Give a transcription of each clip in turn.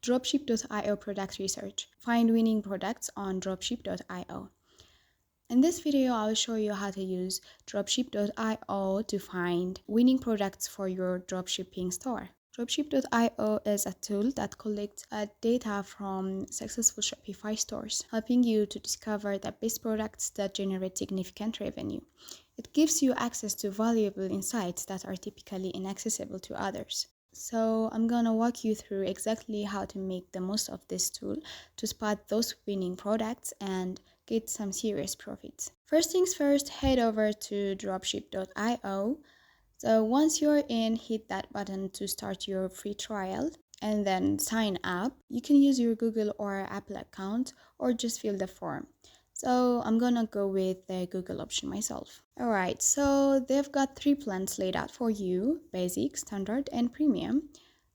Dropship.io product research. Find winning products on dropship.io. In this video, I'll show you how to use dropship.io to find winning products for your dropshipping store. Dropship.io is a tool that collects data from successful Shopify stores, helping you to discover the best products that generate significant revenue. It gives you access to valuable insights that are typically inaccessible to others. So I'm gonna walk you through exactly how to make the most of this tool to spot those winning products and get some serious profits. First things first, head over to dropship.io. So once you're in, hit that button to start your free trial and then sign up. You can use your Google or Apple account or just fill the form. So I'm gonna go with the Google option myself. Alright, so they've got 3 plans laid out for you: basic, standard, and premium.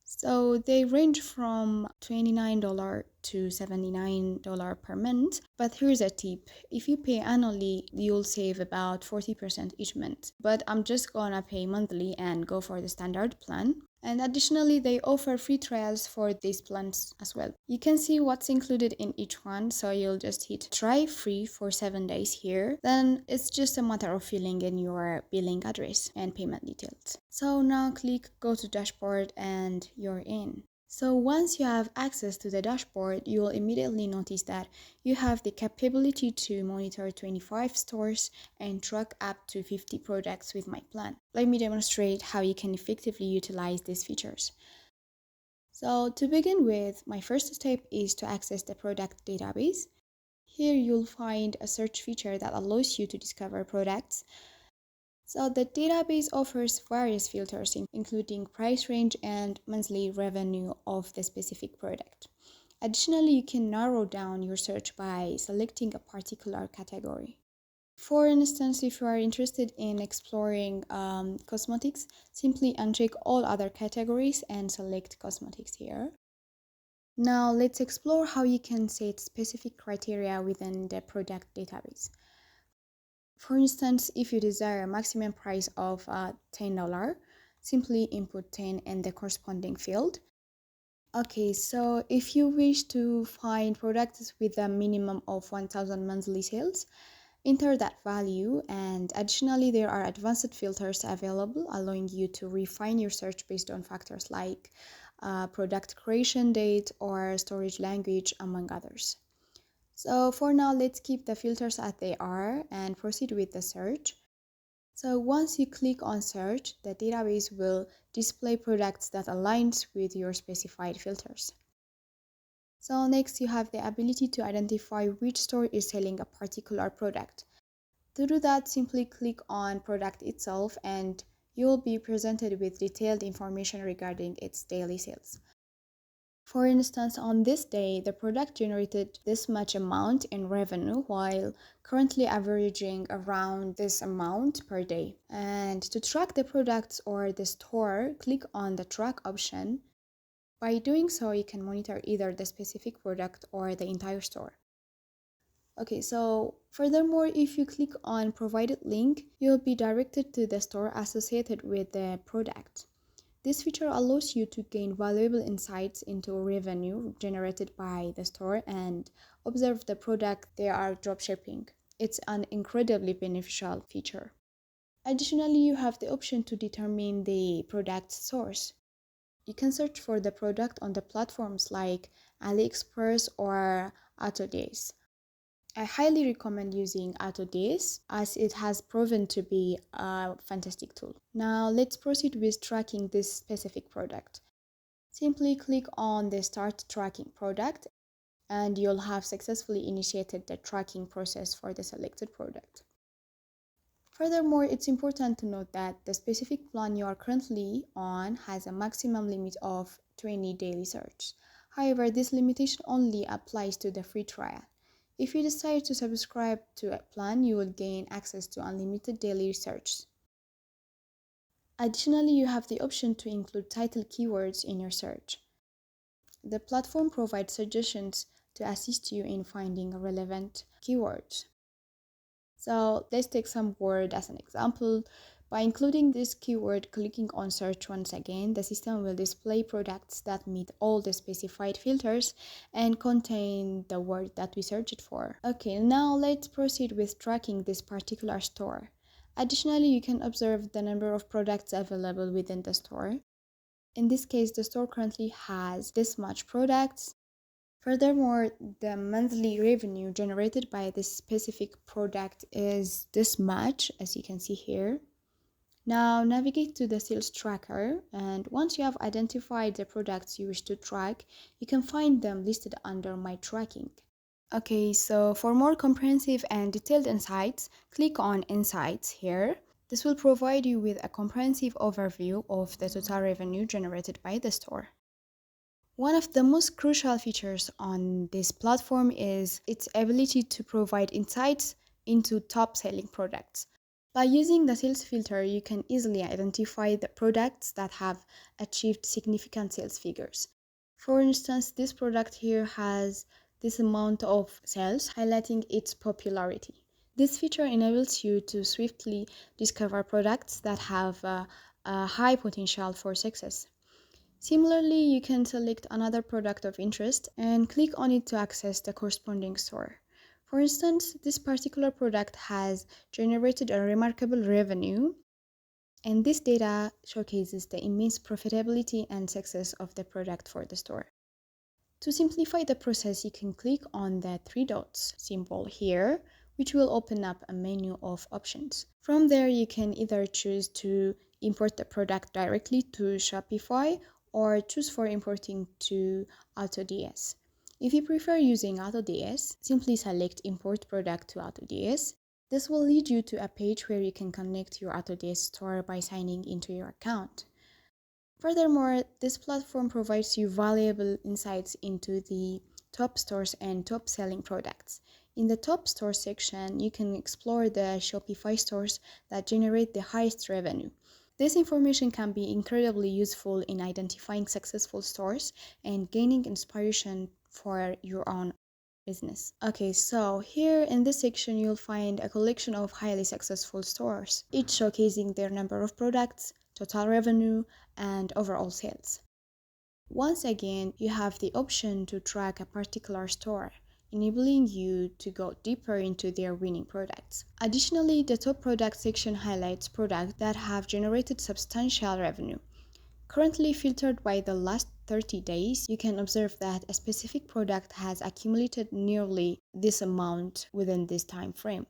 So they range from $29 to $79 per month. But here's a tip: if you pay annually, you'll save about 40% each month. But I'm just gonna pay monthly and go for the standard plan. And additionally, they offer free trials for these plans as well. You can see what's included in each one, so you'll just hit try free for 7 days here. Then it's just a matter of filling in your billing address and payment details. So now click go to dashboard and you're in. So once you have access to the dashboard, you will immediately notice that you have the capability to monitor 25 stores and track up to 50 products with my plan. Let me demonstrate how you can effectively utilize these features. So to begin with, my first step is to access the product database. Here you'll find a search feature that allows you to discover products. So the database offers various filters, including price range and monthly revenue of the specific product. Additionally, you can narrow down your search by selecting a particular category. For instance, if you are interested in exploring cosmetics, simply uncheck all other categories and select cosmetics here. Now let's explore how you can set specific criteria within the product database. For instance, if you desire a maximum price of $10, simply input 10 in the corresponding field. Okay, so if you wish to find products with a minimum of 1,000 monthly sales, enter that value, and additionally there are advanced filters available allowing you to refine your search based on factors like product creation date or storage language, among others. So for now, let's keep the filters as they are and proceed with the search. So once you click on search, the database will display products that aligns with your specified filters. So next, you have the ability to identify which store is selling a particular product. To do that, simply click on product itself and you will be presented with detailed information regarding its daily sales. For instance, on this day, the product generated this much amount in revenue while currently averaging around this amount per day. And to track the products or the store, click on the track option. By doing so, you can monitor either the specific product or the entire store. Okay, so furthermore, if you click on provided link, you'll be directed to the store associated with the product. This feature allows you to gain valuable insights into revenue generated by the store and observe the product they are dropshipping. It's an incredibly beneficial feature. Additionally, you have the option to determine the product source. You can search for the product on the platforms like AliExpress or AutoDS. I highly recommend using AutoDS as it has proven to be a fantastic tool. Now let's proceed with tracking this specific product. Simply click on the Start Tracking Product and you'll have successfully initiated the tracking process for the selected product. Furthermore, it's important to note that the specific plan you are currently on has a maximum limit of 20 daily searches. However, this limitation only applies to the free trial. If you decide to subscribe to a plan, you will gain access to unlimited daily searches. Additionally, you have the option to include title keywords in your search. The platform provides suggestions to assist you in finding relevant keywords. So let's take some word as an example: By including this keyword, clicking on search once again, the system will display products that meet all the specified filters and contain the word that we searched for. Okay, now let's proceed with tracking this particular store. Additionally, you can observe the number of products available within the store. In this case, the store currently has this much products. Furthermore, the monthly revenue generated by this specific product is this much, as you can see here. Now navigate to the sales tracker, and once you have identified the products you wish to track, you can find them listed under My Tracking. Okay, so for more comprehensive and detailed insights, click on Insights here. This will provide you with a comprehensive overview of the total revenue generated by the store. One of the most crucial features on this platform is its ability to provide insights into top-selling products. By using the sales filter, you can easily identify the products that have achieved significant sales figures. For instance, this product here has this amount of sales, highlighting its popularity. This feature enables you to swiftly discover products that have a high potential for success. Similarly, you can select another product of interest and click on it to access the corresponding store. For instance, this particular product has generated a remarkable revenue, and this data showcases the immense profitability and success of the product for the store. To simplify the process, you can click on the three dots symbol here, which will open up a menu of options. From there, you can either choose to import the product directly to Shopify or choose for importing to AutoDS. If you prefer using AutoDS, simply select Import Product to AutoDS. This will lead you to a page where you can connect your AutoDS store by signing into your account. Furthermore, this platform provides you valuable insights into the top stores and top selling products. In the top store section, you can explore the Shopify stores that generate the highest revenue. This information can be incredibly useful in identifying successful stores and gaining inspiration for your own business. Okay, so here in this section, you'll find a collection of highly successful stores, each showcasing their number of products, total revenue, and overall sales. Once again, you have the option to track a particular store, enabling you to go deeper into their winning products. Additionally, the top product section highlights products that have generated substantial revenue. Currently filtered by the last 30 days, you can observe that a specific product has accumulated nearly this amount within this time frame.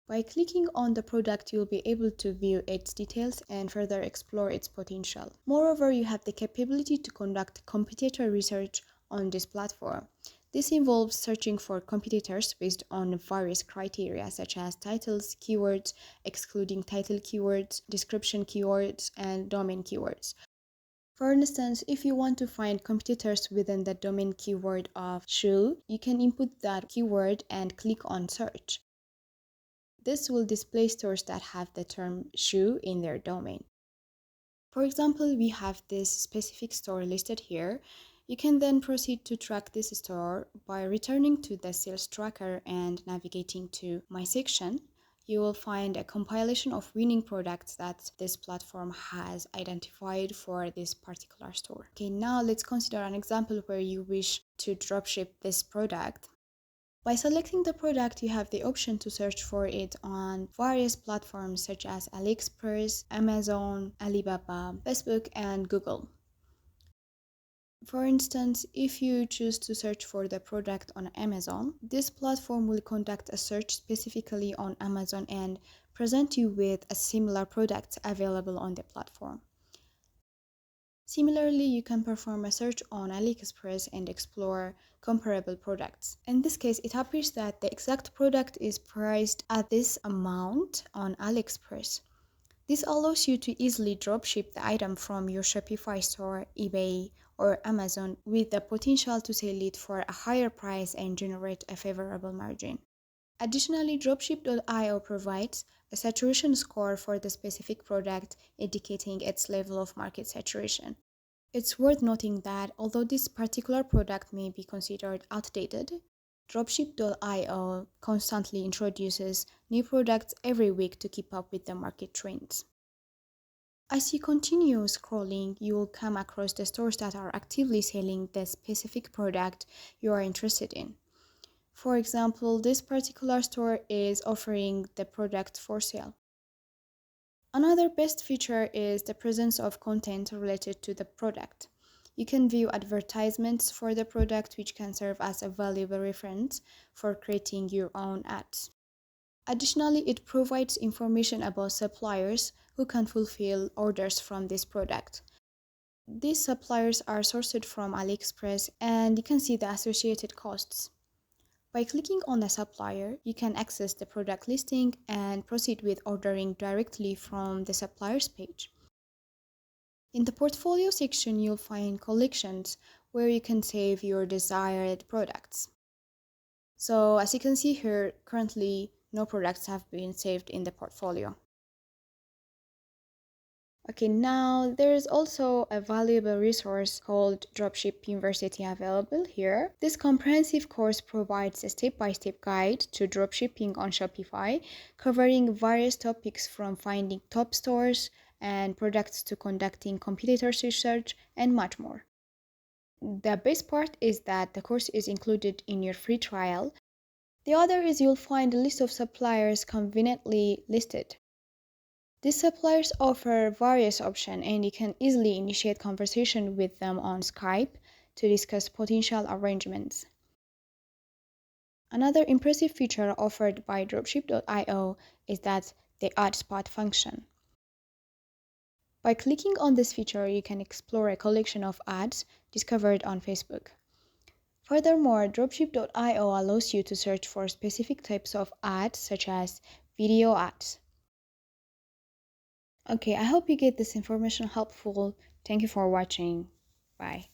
By clicking on the product, you'll be able to view its details and further explore its potential. Moreover, you have the capability to conduct competitor research on this platform. This involves searching for competitors based on various criteria such as titles, keywords, excluding title keywords, description keywords, and domain keywords. For instance, if you want to find competitors within the domain keyword of shoe, you can input that keyword and click on search. This will display stores that have the term shoe in their domain. For example, we have this specific store listed here. You can then proceed to track this store by returning to the sales tracker and navigating to My section. You will find a compilation of winning products that this platform has identified for this particular store. Okay, now let's consider an example where you wish to dropship this product. By selecting the product, you have the option to search for it on various platforms such as AliExpress, Amazon, Alibaba, Facebook, and Google. For instance, if you choose to search for the product on Amazon, this platform will conduct a search specifically on Amazon and present you with a similar product available on the platform. Similarly, you can perform a search on AliExpress and explore comparable products. In this case, it appears that the exact product is priced at this amount on AliExpress. This allows you to easily dropship the item from your Shopify store, eBay, or Amazon with the potential to sell it for a higher price and generate a favorable margin. Additionally, Dropship.io provides a saturation score for the specific product, indicating its level of market saturation. It's worth noting that although this particular product may be considered outdated, Dropship.io constantly introduces new products every week to keep up with the market trends. As you continue scrolling, you will come across the stores that are actively selling the specific product you are interested in. For example, this particular store is offering the product for sale. Another best feature is the presence of content related to the product. You can view advertisements for the product, which can serve as a valuable reference for creating your own ads. Additionally, it provides information about suppliers who can fulfill orders from this product. These suppliers are sourced from AliExpress, and you can see the associated costs. By clicking on the supplier, you can access the product listing and proceed with ordering directly from the supplier's page. In the portfolio section, you'll find collections where you can save your desired products. So as you can see here, currently no products have been saved in the portfolio. Okay, now there is also a valuable resource called Dropship University available here. This comprehensive course provides a step-by-step guide to dropshipping on Shopify, covering various topics from finding top stores and products to conducting competitors research and much more. The best part is that the course is included in your free trial. The other is you'll find a list of suppliers conveniently listed. These suppliers offer various options, and you can easily initiate conversation with them on Skype to discuss potential arrangements. Another impressive feature offered by Dropship.io is that the Ad Spot function. By clicking on this feature, you can explore a collection of ads discovered on Facebook. Furthermore, Dropship.io allows you to search for specific types of ads such as video ads. Okay, I hope you get this information helpful. Thank you for watching. Bye.